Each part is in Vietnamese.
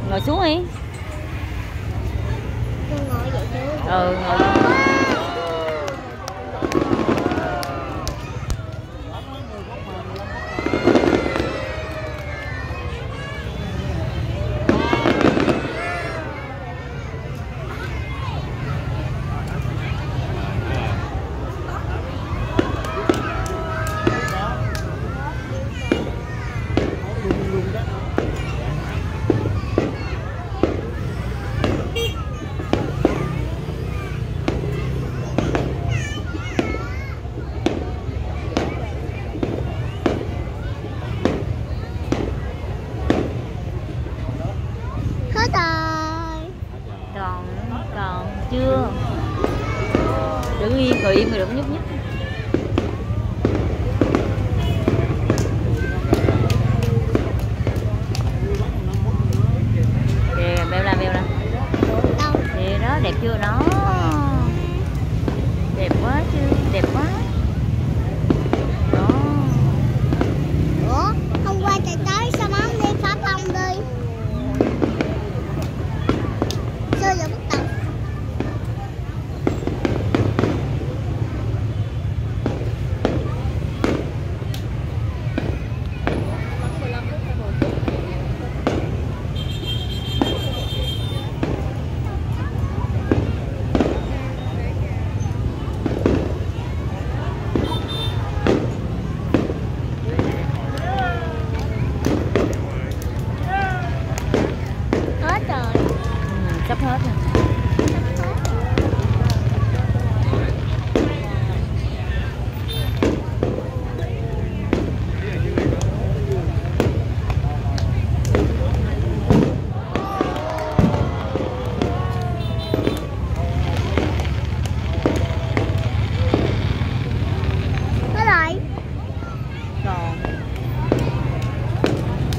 Ngồi xuống đi. Ngồi vậy chứ. Ừ, ngồi xuống. Hết rồi. Còn chưa. Đứng yên, ngồi im rồi đừng nhúc nhích. Kìa, beo la. Đâu? Kìa đó, đẹp chưa đó. Đẹp quá chứ, đẹp quá. Đó. Ủa, hôm qua trời tới sao má không đi phá bông đi? Sao giờ bắt đầu? Hết rồi. Sắp hết rồi. Hết rồi. Còn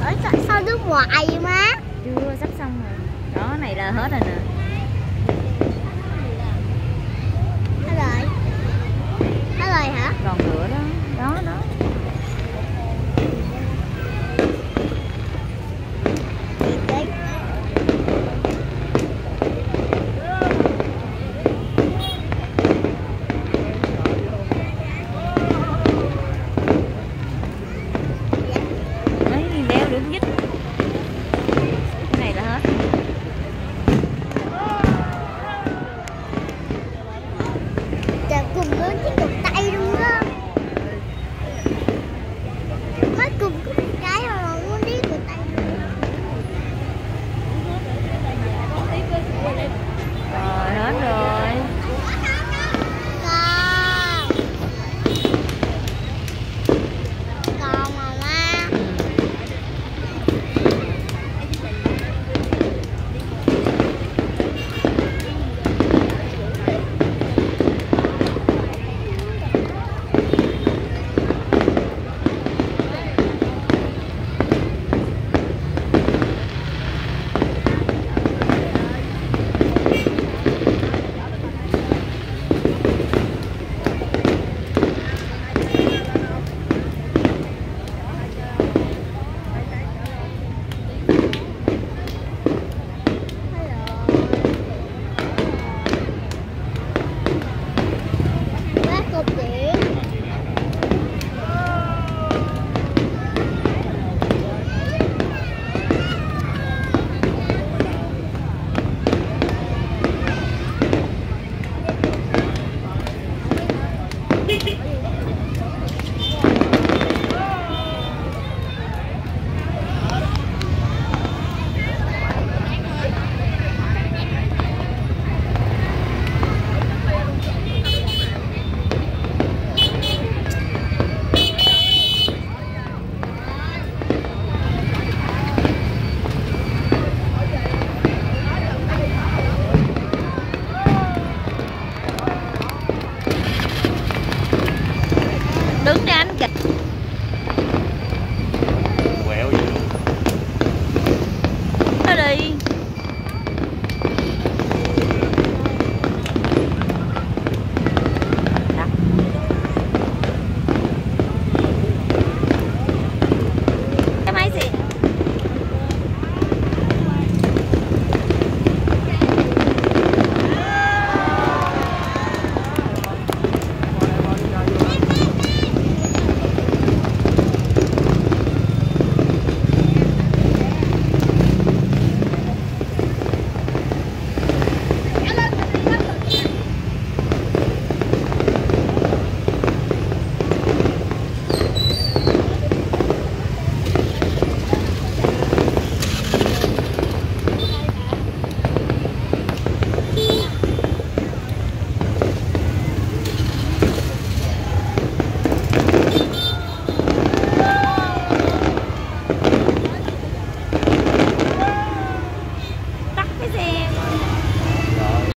Ở sao nước ngoài vậy má? chưa, sắp xong rồi. Đó, này là hết rồi nè. Hết rồi. Hết rồi hả? Còn nữa đó. Đó. Đi đi. Đấy, đeo được nhích. Cái này là hết. Trời, cùng lớn chiếc cục tay luôn á. Má cùng có một cái mà muốn đi cục tay luôn. Rồi, hết rồi. Còn mà má. Má cục điện.